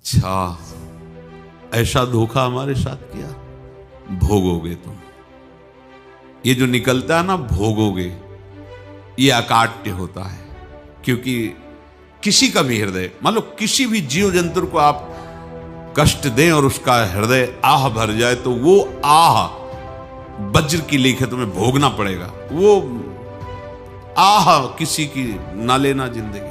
अच्छा, ऐसा धोखा हमारे साथ किया, भोगोगे तुम। ये जो निकलता है ना भोगोगे, ये अकाट्य होता है। क्योंकि किसी का भी हृदय, मान लो किसी भी जीव जंतु को आप कष्ट दें और उसका हृदय आह भर जाए, तो वो आह वज्र की लेख है, तुम्हें भोगना पड़ेगा। वो आह किसी की ना लेना जिंदगी।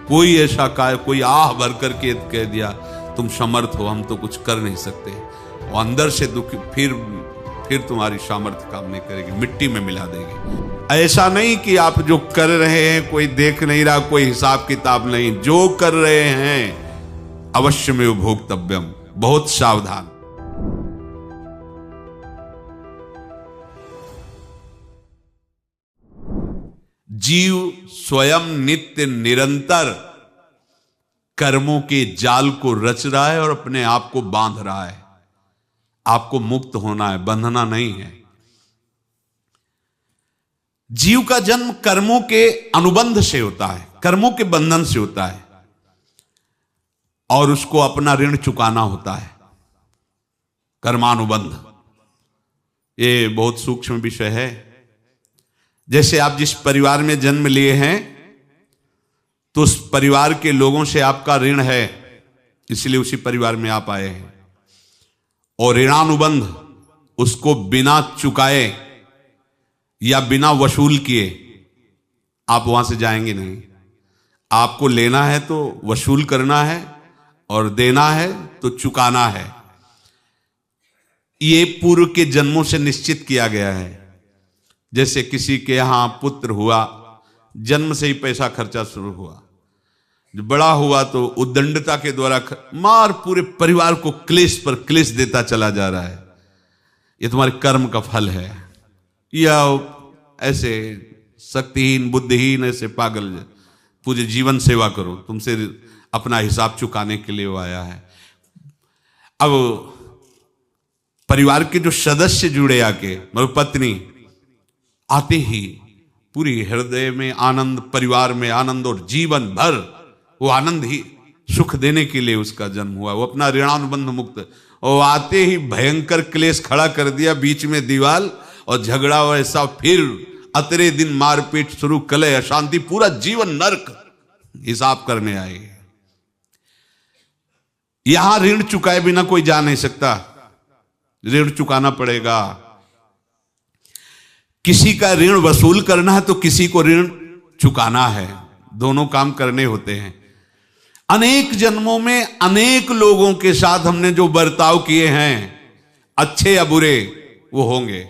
कोई ऐसा कोई आह भर करके कह दिया तुम समर्थ हो, हम तो कुछ कर नहीं सकते, और अंदर से दुख, फिर तुम्हारी सामर्थ्य काम नहीं करेगी, मिट्टी में मिला देगी। ऐसा नहीं कि आप जो कर रहे हैं कोई देख नहीं रहा, कोई हिसाब किताब नहीं, जो कर रहे हैं अवश्य में भोक्तव्यम, बहुत सावधान। जीव स्वयं नित्य निरंतर कर्मों के जाल को रच रहा है और अपने आप को बांध रहा है। आपको मुक्त होना है, बंधना नहीं है। जीव का जन्म कर्मों के अनुबंध से होता है, कर्मों के बंधन से होता है, और उसको अपना ऋण चुकाना होता है। कर्मानुबंध ये बहुत सूक्ष्म विषय है। जैसे आप जिस परिवार में जन्म लिए हैं, तो उस परिवार के लोगों से आपका ऋण है, इसलिए उसी परिवार में आप आए हैं। और ऋणानुबंध, उसको बिना चुकाए या बिना वसूल किए आप वहां से जाएंगे नहीं। आपको लेना है तो वसूल करना है, और देना है तो चुकाना है। ये पूर्व के जन्मों से निश्चित किया गया है। जैसे किसी के यहां पुत्र हुआ, जन्म से ही पैसा खर्चा शुरू हुआ, बड़ा हुआ तो उद्दंडता के द्वारा मार पूरे परिवार को क्लेश पर क्लेश देता चला जा रहा है। ये तुम्हारे कर्म का फल है। या ऐसे शक्तिहीन बुद्धिहीन ऐसे पागल पूरे जीवन सेवा करो, तुमसे अपना हिसाब चुकाने के लिए वो आया है। अब परिवार के जो सदस्य जुड़े आके, मतलब पत्नी आते ही पूरी हृदय में आनंद, परिवार में आनंद, और जीवन भर वो आनंद ही सुख देने के लिए उसका जन्म हुआ। वो अपना ऋणानुबंध मुक्त, और आते ही भयंकर क्लेश खड़ा कर दिया, बीच में दीवाल और झगड़ा वैसा, फिर अतरे दिन मारपीट शुरू, कलह अशांति, पूरा जीवन नरक हिसाब करने आए। यहां ऋण चुकाए बिना कोई जा नहीं सकता, ऋण चुकाना पड़ेगा। किसी का ऋण वसूल करना है तो किसी को ऋण चुकाना है, दोनों काम करने होते हैं। अनेक जन्मों में अनेक लोगों के साथ हमने जो बर्ताव किए हैं, अच्छे या बुरे, वो होंगे।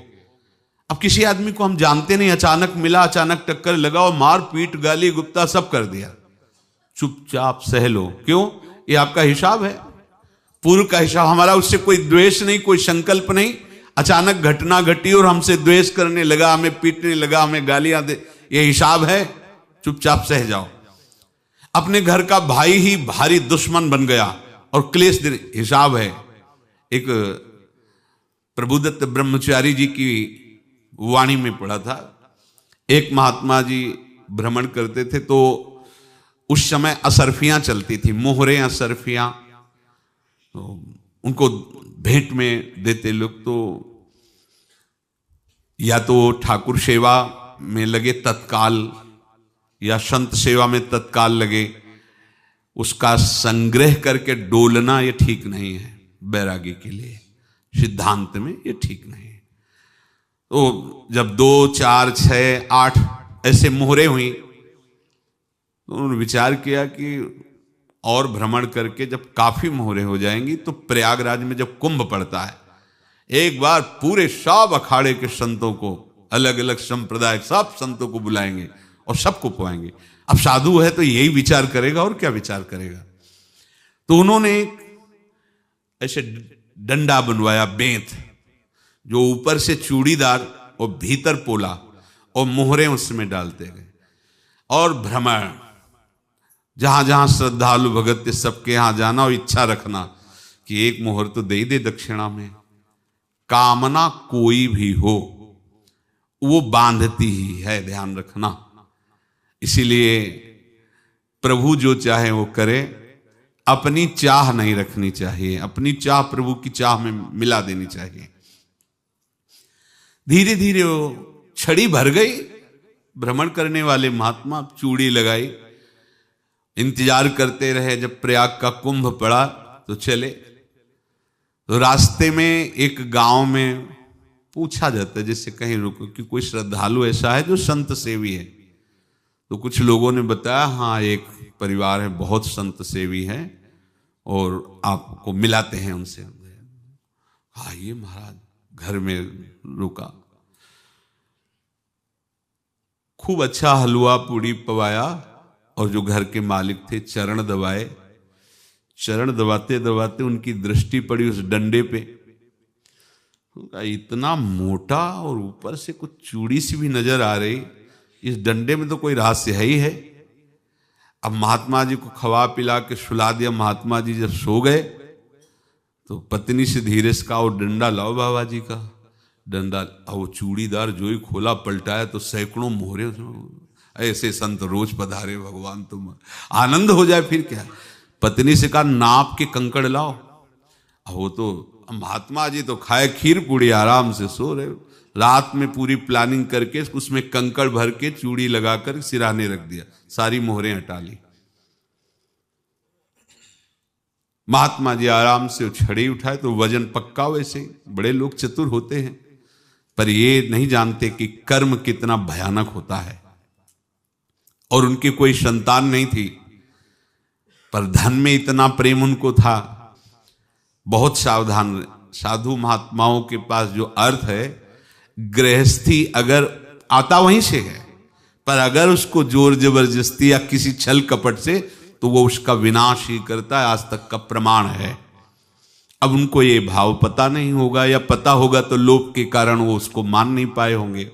अब किसी आदमी को हम जानते नहीं, अचानक मिला, अचानक टक्कर लगा और मार पीट गाली गुप्ता सब कर दिया, चुपचाप सह लो। क्यों? ये आपका हिसाब है, पूर्व का हिसाब। हमारा उससे कोई द्वेष नहीं, कोई संकल्प नहीं। अचानक घटना घटी और हमसे द्वेष करने लगा, हमें पीटने लगा, हमें गालियां दे, ये हिसाब है, चुपचाप सह जाओ। अपने घर का भाई ही भारी दुश्मन बन गया और क्लेश दे, हिसाब है। एक प्रभुदत्त ब्रह्मचारी जी की वाणी में पढ़ा था, एक महात्मा जी भ्रमण करते थे, तो उस समय असरफियां चलती थी, मोहरे असरफियां, तो उनको भेंट में देते लोग। तो या तो ठाकुर सेवा में लगे तत्काल, या संत सेवा में तत्काल लगे, उसका संग्रह करके डोलना ये ठीक नहीं है। बैरागी के लिए सिद्धांत में ये ठीक नहीं है। तो जब 2, 4, 6, 8 ऐसे मोहरे हुई, तो उन्होंने विचार किया कि और भ्रमण करके जब काफी मोहरे हो जाएंगी तो प्रयागराज में जब कुंभ पड़ता है, एक बार पूरे सब अखाड़े के संतों को, अलग अलग संप्रदाय सब संतों को बुलाएंगे और सबको पुआएंगे। अब साधु है तो यही विचार करेगा, और क्या विचार करेगा। तो उन्होंने ऐसे डंडा बनवाया, बेंत, जो ऊपर से चूड़ीदार और भीतर पोला, और मोहरे उसमें डालते गए। और भ्रमण, जहां जहां श्रद्धालु भगत थे सबके यहां जाना, और इच्छा रखना कि एक मोहर तो दे ही दे दक्षिणा में। कामना कोई भी हो वो बांधती ही है, ध्यान रखना। इसीलिए प्रभु जो चाहे वो करे, अपनी चाह नहीं रखनी चाहिए, अपनी चाह प्रभु की चाह में मिला देनी चाहिए। धीरे धीरे वो छड़ी भर गई। भ्रमण करने वाले महात्मा चूड़ी लगाई, इंतजार करते रहे। जब प्रयाग का कुंभ पड़ा तो चले। तो रास्ते में एक गांव में पूछा जाता है, जैसे कहीं रुको कि कोई श्रद्धालु ऐसा है जो संत सेवी है। तो कुछ लोगों ने बताया, हाँ एक परिवार है बहुत संत सेवी है और आपको मिलाते हैं उनसे। आइए महाराज, घर में रुका, खूब अच्छा हलवा पूड़ी पवाया और जो घर के मालिक थे चरण दबाए। चरण दबाते दबाते उनकी दृष्टि पड़ी उस डंडे पे। इतना मोटा और ऊपर से कुछ चूड़ी सी भी नजर आ रही, इस डंडे में तो कोई रहस्य है ही है। अब महात्मा जी को खवा पिला के सुला दिया। महात्मा जी जब सो गए तो पत्नी से धीरे से कहा, वो डंडा लाओ बाबा जी का डंडा। वो चूड़ीदार जो ही खोला पलटाया तो सैकड़ों मोहरे। ऐसे संत रोज पधारे भगवान, तुम आनंद हो जाए फिर क्या। पत्नी से कहा, नाप के कंकड़ लाओ। वो तो महात्मा जी तो खाए खीर पूड़ी, आराम से सो रहे। रात में पूरी प्लानिंग करके उसमें कंकड़ भर के चूड़ी लगाकर सिराने रख दिया, सारी मोहरें हटा ली। महात्मा जी आराम से छड़ी उठाए तो वजन पक्का। वैसे बड़े लोग चतुर होते हैं, पर ये नहीं जानते कि कर्म कितना भयानक होता है। और उनकी कोई संतान नहीं थी, पर धन में इतना प्रेम उनको था। बहुत सावधान। साधु महात्माओं के पास जो अर्थ है, गृहस्थी अगर आता वहीं से है, पर अगर उसको जोर जबरदस्ती या किसी छल कपट से, तो वो उसका विनाश ही करता है। आज तक का प्रमाण है। अब उनको ये भाव पता नहीं होगा, या पता होगा तो लोभ के कारण वो उसको मान नहीं पाए होंगे।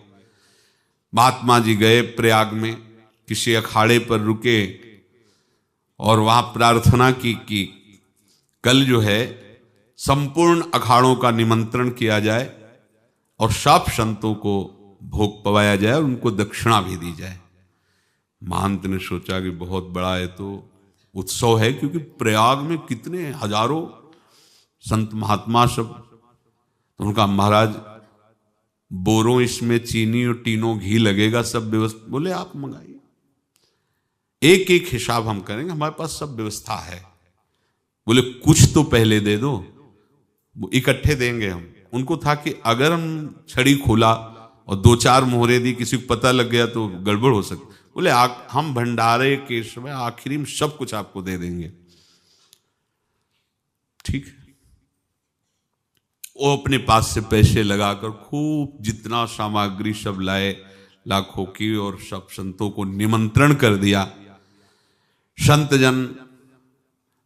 महात्मा जी गए प्रयाग में, किसी अखाड़े पर रुके और वहां प्रार्थना की कि कल जो है संपूर्ण अखाड़ों का निमंत्रण किया जाए और सब संतों को भोग पवाया जाए और उनको दक्षिणा भी दी जाए। महंत ने सोचा कि बहुत बड़ा है तो उत्सव है, क्योंकि प्रयाग में कितने हजारों संत महात्मा सब। तो उनका महाराज बोरों इसमें चीनी और टीनों घी लगेगा, सब व्यवस्था। बोले आप मंगाइए, एक एक हिसाब हम करेंगे, हमारे पास सब व्यवस्था है। बोले कुछ तो पहले दे दो, इकट्ठे देंगे हम। उनको था कि अगर हम छड़ी खोला और दो चार मोहरे दी, किसी को पता लग गया तो गड़बड़ हो सकती। बोले हम भंडारे के समय आखिरी में सब कुछ आपको दे देंगे। ठीक है। वो अपने पास से पैसे लगाकर खूब जितना सामग्री सब लाए, लाखों की, और सब संतों को निमंत्रण कर दिया। संत जन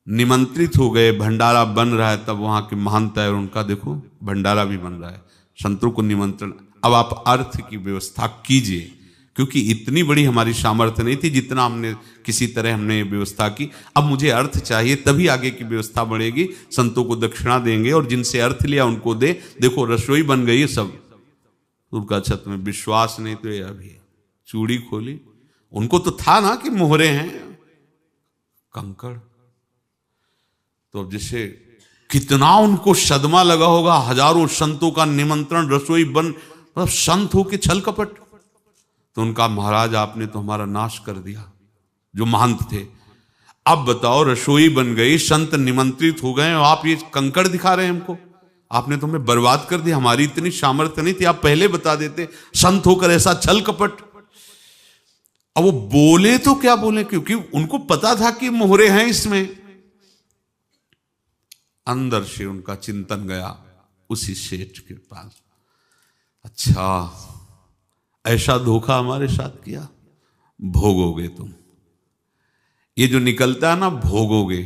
निमंत्रित हो गए, भंडारा बन रहा है। तब वहां के महंत है और उनका देखो भंडारा भी बन रहा है, संतों को निमंत्रण। अब आप अर्थ की व्यवस्था कीजिए, क्योंकि इतनी बड़ी हमारी सामर्थ्य नहीं थी जितना हमने किसी तरह हमने व्यवस्था की। अब मुझे अर्थ चाहिए, तभी आगे की व्यवस्था बढ़ेगी। संतों को दक्षिणा देंगे और जिनसे अर्थ लिया उनको दे। देखो रसोई बन गई है सब। उनका छत में विश्वास नहीं तो ये अभी चूड़ी खोली। उनको तो था ना कि मोहरे हैं, कंकड़। तो अब जैसे कितना उनको सदमा लगा होगा, हजारों संतों का निमंत्रण, रसोई बन, मतलब संत हो के छल कपट। तो उनका महाराज आपने तो हमारा नाश कर दिया, जो महंत थे। अब बताओ रसोई बन गई, संत निमंत्रित हो गए, आप ये कंकड़ दिखा रहे हैं हमको। आपने तो हमें बर्बाद कर दिया, हमारी इतनी सामर्थ्य नहीं थी, आप पहले बता देते। संत होकर ऐसा छल कपट। अब वो बोले तो क्या बोले, क्योंकि उनको पता था कि मोहरे हैं इसमें। अंदर से उनका चिंतन गया उसी सेठ के पास, अच्छा ऐसा धोखा हमारे साथ किया, भोगोगे तुम। ये जो निकलता है ना भोगोगे,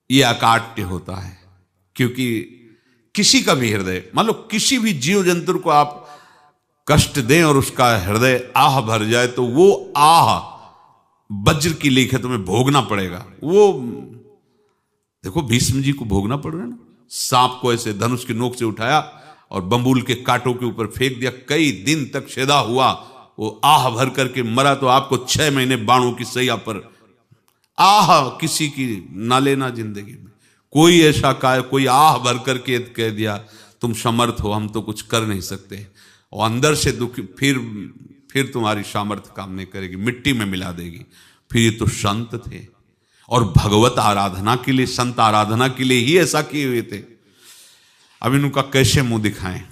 ये अकाट्य होता है। क्योंकि किसी का भी हृदय, मान लो किसी भी जीव जंतु को आप कष्ट दें और उसका हृदय आह भर जाए, तो वो आह वज्र की लेख है, तुम्हें भोगना पड़ेगा। वो देखो भीष्म जी को भोगना पड़ रहा है ना। सांप को ऐसे धनुष की नोक से उठाया और बंबूल के कांटों के ऊपर फेंक दिया, कई दिन तक छेदा हुआ, वो आह भर करके मरा। तो आपको 6 महीने बाणों की सैया पर आह किसी की ना लेना जिंदगी में। कोई ऐसा कोई आह भर करके कह दिया तुम समर्थ हो, हम तो कुछ कर नहीं सकते, और अंदर से दुखी, फिर तुम्हारी सामर्थ्य काम नहीं करेगी, मिट्टी में मिला देगी। फिर ये तो संत थे और भगवत आराधना के लिए, संत आराधना के लिए ही ऐसा किए हुए थे। अब इनका कैसे मुंह दिखाएं,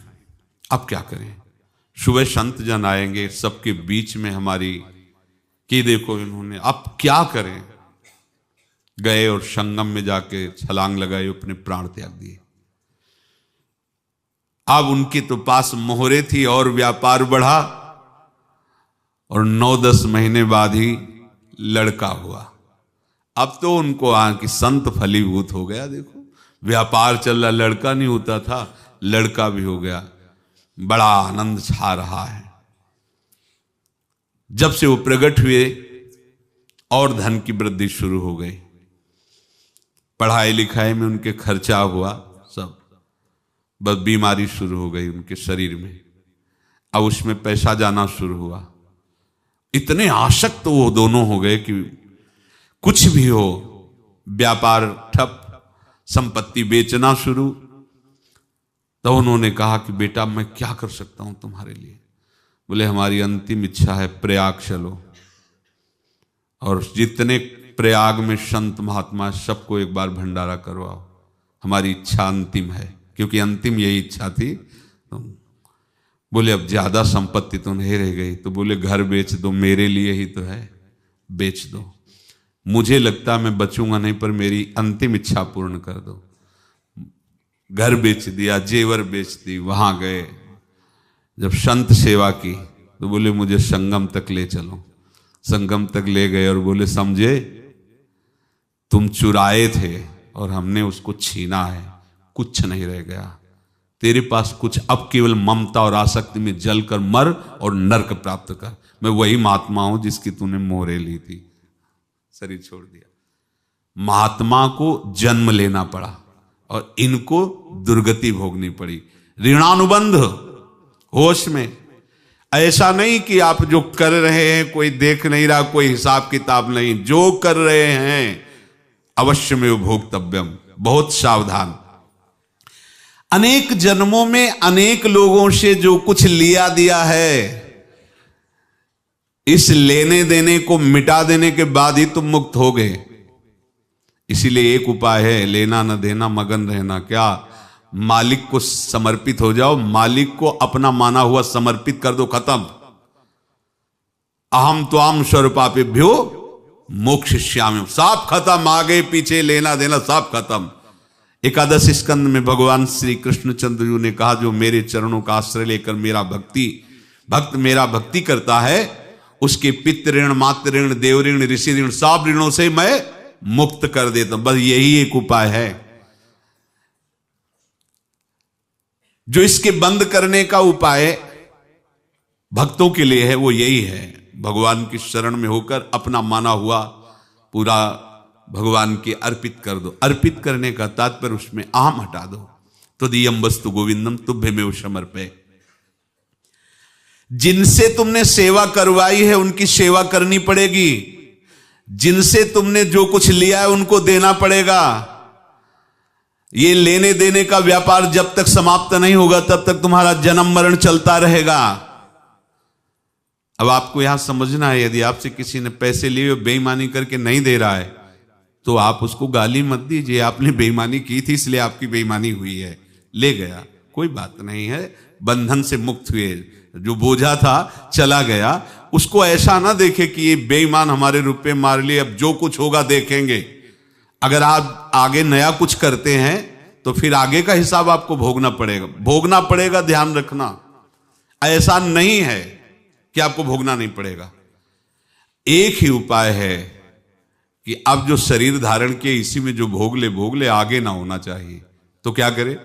अब क्या करें। सुबह संत जन आएंगे, सबके बीच में हमारी कि देखो इन्होंने, अब क्या करें। गए और संगम में जाके छलांग लगाई, अपने प्राण त्याग दिए। अब उनके तो पास मोहरे थी और व्यापार बढ़ा, और 9-10 महीने बाद ही लड़का हुआ। अब तो उनको कि संत फलीभूत हो गया। देखो व्यापार चल रहा, लड़का नहीं होता था, लड़का भी हो गया, बड़ा आनंद छा रहा है। जब से वो प्रकट हुए और धन की वृद्धि शुरू हो गई, पढ़ाई लिखाई में उनके खर्चा हुआ सब, बस बीमारी शुरू हो गई उनके शरीर में। अब उसमें पैसा जाना शुरू हुआ। इतने आसक्त तो वो दोनों हो गए कि कुछ भी हो, व्यापार ठप, संपत्ति बेचना शुरू। तो उन्होंने कहा कि बेटा मैं क्या कर सकता हूं तुम्हारे लिए। बोले हमारी अंतिम इच्छा है प्रयाग चलो, और जितने प्रयाग में संत महात्मा सबको एक बार भंडारा करवाओ, हमारी इच्छा अंतिम है, क्योंकि अंतिम यही इच्छा थी। बोले अब ज्यादा संपत्ति तो नहीं रह गई, तो बोले घर बेच दो, मेरे लिए ही तो है, बेच दो। मुझे लगता मैं बचूंगा नहीं, पर मेरी अंतिम इच्छा पूर्ण कर दो। घर बेच दिया, जेवर बेच दी। वहां गए, जब संत सेवा की तो बोले मुझे संगम तक ले चलो। संगम तक ले गए और बोले समझे तुम चुराए थे और हमने उसको छीना है, कुछ नहीं रह गया तेरे पास कुछ, अब केवल ममता और आसक्ति में जलकर मर और नरक प्राप्त कर। मैं वही महात्मा हूं जिसकी तूने मोहरे ली थी, शरीर छोड़ दिया। महात्मा को जन्म लेना पड़ा और इनको दुर्गति भोगनी पड़ी। ऋणानुबंध, होश में। ऐसा नहीं कि आप जो कर रहे हैं कोई देख नहीं रहा, कोई हिसाब किताब नहीं, जो कर रहे हैं अवश्य में भोक्तव्यम। बहुत सावधान। अनेक जन्मों में अनेक लोगों से जो कुछ लिया दिया है, इस लेने देने को मिटा देने के बाद ही तुम मुक्त हो गए। इसीलिए एक उपाय है, लेना न देना मगन रहना। क्या? मालिक को समर्पित हो जाओ, मालिक को अपना माना हुआ समर्पित कर दो, खत्म। अहम त्वाम स्वरूपापेभ्यो मोक्षयिष्यामि, सब खत्म। आगे पीछे लेना देना सब खत्म। एकादश स्कंद में भगवान श्री कृष्णचंद्र जी ने कहा जो मेरे चरणों का आश्रय लेकर भक्त मेरा भक्ति करता है, उसके पितृ ऋण, मातृ ऋण, देव ऋण, ऋषि ऋण, सब ऋणों से मैं मुक्त कर देता हूं। बस यही एक उपाय है जो इसके बंद करने का उपाय भक्तों के लिए है, वो यही है। भगवान की शरण में होकर अपना माना हुआ पूरा भगवान के अर्पित कर दो। अर्पित करने का तात्पर्य उसमें अहम हटा दो। तो दियम वस्तु गोविंदम तुभ्यमेव समर्पये। जिनसे तुमने सेवा करवाई है उनकी सेवा करनी पड़ेगी। जिनसे तुमने जो कुछ लिया है उनको देना पड़ेगा। ये लेने देने का व्यापार जब तक समाप्त नहीं होगा तब तक तुम्हारा जन्म मरण चलता रहेगा। अब आपको यहां समझना है, यदि आपसे किसी ने पैसे लिए बेईमानी करके नहीं दे रहा है तो आप उसको गाली मत दीजिए। आपने बेईमानी की थी इसलिए आपकी बेईमानी हुई है, ले गया, कोई बात नहीं है, बंधन से मुक्त हुए। जो बोझा था चला गया। उसको ऐसा ना देखे कि ये बेईमान हमारे रुपए मार लिए, अब जो कुछ होगा देखेंगे। अगर आप आगे नया कुछ करते हैं तो फिर आगे का हिसाब आपको भोगना पड़ेगा, ध्यान रखना। ऐसा नहीं है कि आपको भोगना नहीं पड़ेगा। एक ही उपाय है कि अब जो शरीर धारण किए इसी में जो भोग ले, आगे ना होना चाहिए। तो क्या करे?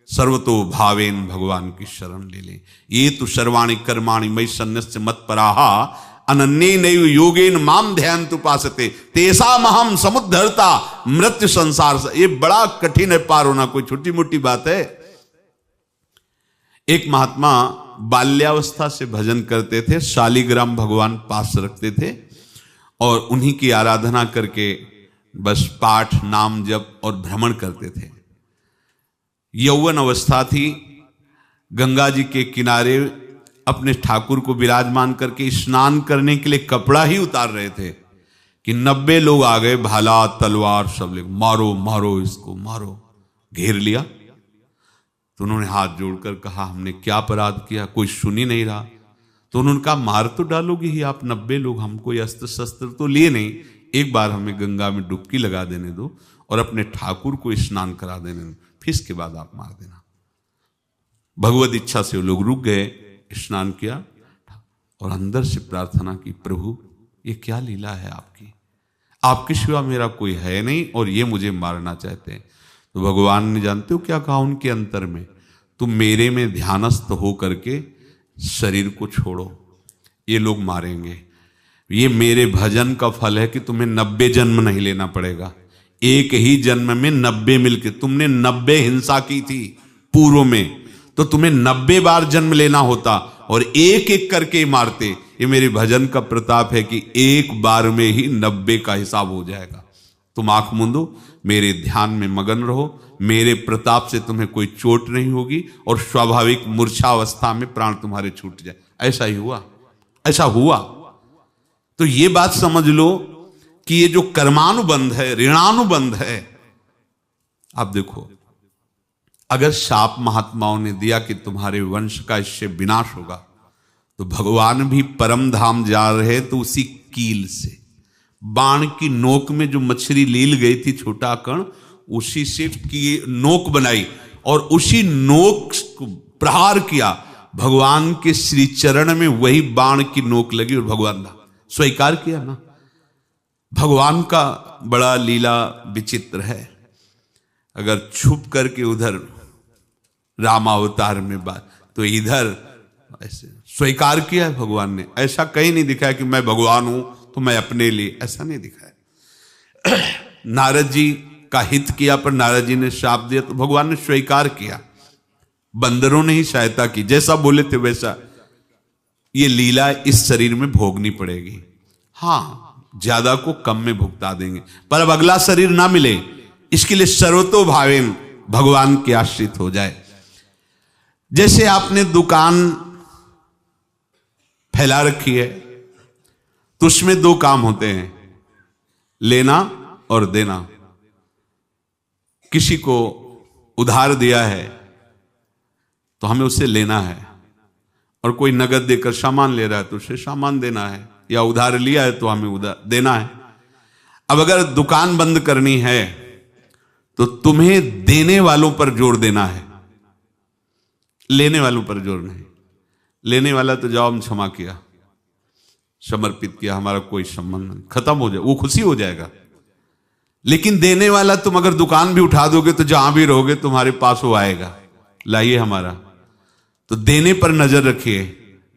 सर्वतो भावेन भगवान की शरण ले ले। ये तो सर्वाणि कर्माणि मयि सन्न्यस्य मत्पराः अनन्येनैव योगेन माम ध्यायन्तु उपासते तेषामहं समुद्धर्ता मृत्यु संसार से। ये बड़ा कठिन है पार होना, कोई छोटी मोटी बात है। एक महात्मा बाल्यावस्था से भजन करते थे, शालिग्राम भगवान पास रखते थे और उन्हीं की आराधना करके बस पाठ नाम जप और भ्रमण करते थे। यौवन अवस्था थी, गंगा जी के किनारे अपने ठाकुर को विराजमान करके स्नान करने के लिए कपड़ा ही उतार रहे थे कि 90 लोग आ गए, भाला तलवार सब ले, मारो मारो इसको मारो, घेर लिया। तो उन्होंने हाथ जोड़कर कहा हमने क्या अपराध किया, कोई सुन ही नहीं रहा। तो उन्होंने कहा मार तो डालोगे ही आप 90 लोग, हम कोई अस्त्र शस्त्र तो लिए नहीं, एक बार हमें गंगा में डुबकी लगा देने दो और अपने ठाकुर को स्नान करा देने दो, फिर इसके बाद आप मार देना। भगवत इच्छा से वो लोग रुक गए, स्नान किया और अंदर से प्रार्थना की, प्रभु ये क्या लीला है आपकी, आपके सिवा मेरा कोई है नहीं और ये मुझे मारना चाहते हैं। तो भगवान ने जानते हो क्या कहा उनके अंतर में, तुम मेरे में ध्यानस्थ हो करके शरीर को छोड़ो, ये लोग मारेंगे, ये मेरे भजन का फल है कि तुम्हें 90 जन्म नहीं लेना पड़ेगा, एक ही जन्म में 90 मिलके, तुमने 90 हिंसा की थी पूर्व में, तो तुम्हें 90 बार जन्म लेना होता और एक एक करके मारते। ये मेरे भजन का प्रताप है कि एक बार में ही 90 का हिसाब हो जाएगा। तुम आंख मूंदो, मेरे ध्यान में मगन रहो, मेरे प्रताप से तुम्हें कोई चोट नहीं होगी और स्वाभाविक मूर्छा अवस्था में प्राण तुम्हारे छूट जाए। ऐसा ही हुआ, ऐसा हुआ। तो ये बात समझ लो कि ये जो कर्मानुबंध है, ऋणानुबंध है। आप देखो, अगर शाप महात्माओं ने दिया कि तुम्हारे वंश का इससे विनाश होगा, तो भगवान भी परम धाम जा रहे तो उसी कील से, बाण की नोक में जो मछली लील गई थी छोटा कण, उसी से की नोक बनाई और उसी नोक को प्रहार किया, भगवान के श्री चरण में वही बाण की नोक लगी और भगवान ने स्वीकार किया ना। भगवान का बड़ा लीला विचित्र है। अगर छुप करके उधर रामावतार में बात, तो इधर ऐसे स्वीकार किया है भगवान ने। ऐसा कहीं नहीं दिखाया कि मैं भगवान हूं तो मैं अपने लिए, ऐसा नहीं दिखाया। नारद जी का हित किया पर नारद जी ने शाप दिया तो भगवान ने स्वीकार किया। बंदरों ने ही सहायता की, जैसा बोले थे वैसा। ये लीला इस शरीर में भोगनी पड़ेगी। हाँ, ज्यादा को कम में भुगता देंगे, पर अब अगला शरीर ना मिले, इसके लिए सर्वतो भावेन भगवान के आश्रित हो जाए। जैसे आपने दुकान फैला रखी है तो उसमें दो काम होते हैं, लेना और देना। किसी को उधार दिया है तो हमें उसे लेना है, और कोई नगद देकर सामान ले रहा है तो उसे सामान देना है, या उधार लिया है तो हमें उधार देना है। अब अगर दुकान बंद करनी है तो तुम्हें देने वालों पर जोर देना है, लेने वालों पर जोर नहीं। लेने वाला तो जाओ हम क्षमा किया, समर्पित किया, हमारा कोई संबंध नहीं, खत्म हो जाए, वो खुशी हो जाएगा। लेकिन देने वाला तुम अगर दुकान भी उठा दोगे तो जहां भी रहोगे तुम्हारे पास वो आएगा, लाइए हमारा। तो देने पर नजर रखिए,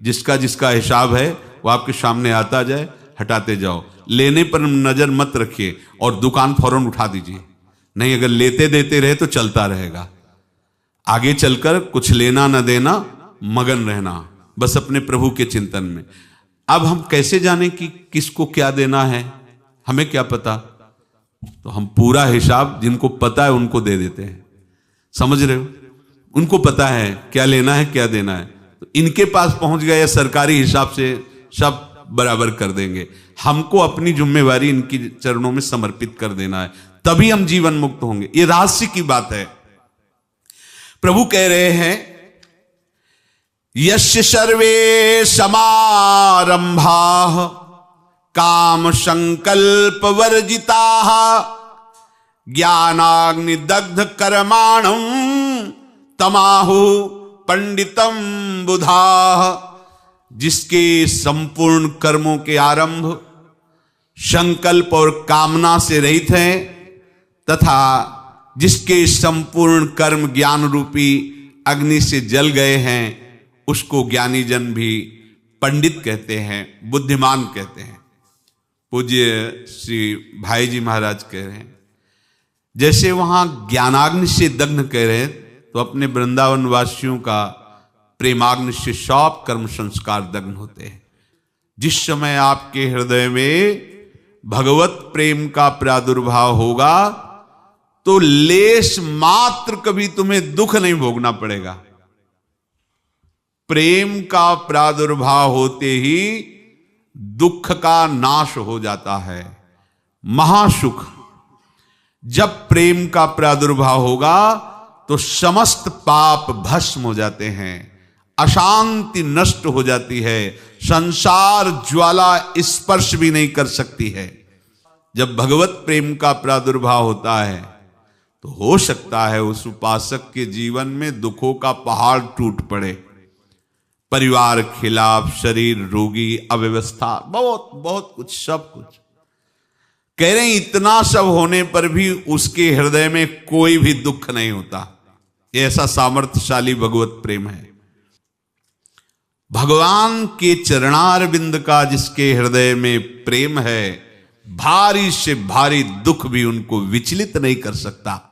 जिसका जिसका हिसाब है वो आपके सामने आता जाए, हटाते जाओ। लेने पर नजर मत रखिए और दुकान फौरन उठा दीजिए, नहीं अगर लेते देते रहे तो चलता रहेगा। आगे चलकर कुछ लेना न देना, मगन रहना बस अपने प्रभु के चिंतन में। अब हम कैसे जाने कि किसको क्या देना है, हमें क्या पता? तो हम पूरा हिसाब जिनको पता है उनको दे देते हैं, समझ रहे हो? उनको पता है क्या लेना है क्या देना है, तो इनके पास पहुंच गए, सरकारी हिसाब से सब बराबर कर देंगे। हमको अपनी जिम्मेवारी इनकी चरणों में समर्पित कर देना है, तभी हम जीवन मुक्त होंगे। ये रहस्य की बात है। प्रभु कह रहे हैं, यस्य सर्वे समारंभाः काम संकल्प वर्जिताः ज्ञानाग्नि दग्ध कर्माणं तमाहु पंडितम बुधाः। जिसके संपूर्ण कर्मों के आरंभ संकल्प और कामना से रहित हैं, तथा जिसके संपूर्ण कर्म ज्ञान रूपी अग्नि से जल गए हैं, उसको ज्ञानी जन भी पंडित कहते हैं, बुद्धिमान कहते हैं। पूज्य श्री भाई जी महाराज कह रहे हैं, जैसे वहां ज्ञानाग्नि से दग्ध कह रहे हैं, तो अपने वृंदावन वासियों का प्रेमाग्नि से सब कर्म संस्कार दग्ध होते हैं। जिस समय आपके हृदय में भगवत प्रेम का प्रादुर्भाव होगा तो लेश मात्र कभी तुम्हें दुख नहीं भोगना पड़ेगा। प्रेम का प्रादुर्भाव होते ही दुख का नाश हो जाता है, महासुख। जब प्रेम का प्रादुर्भाव होगा तो समस्त पाप भस्म हो जाते हैं, अशांति नष्ट हो जाती है, संसार ज्वाला स्पर्श भी नहीं कर सकती है। जब भगवत प्रेम का प्रादुर्भाव होता है तो हो सकता है उस उपासक के जीवन में दुखों का पहाड़ टूट पड़े, परिवार खिलाफ, शरीर रोगी, अव्यवस्था, बहुत बहुत कुछ, सब कुछ। कह रहे हैं इतना सब होने पर भी उसके हृदय में कोई भी दुख नहीं होता। ऐसा सामर्थ्यशाली भगवत प्रेम है। भगवान के चरणारविंद का जिसके हृदय में प्रेम है, भारी से भारी दुख भी उनको विचलित नहीं कर सकता।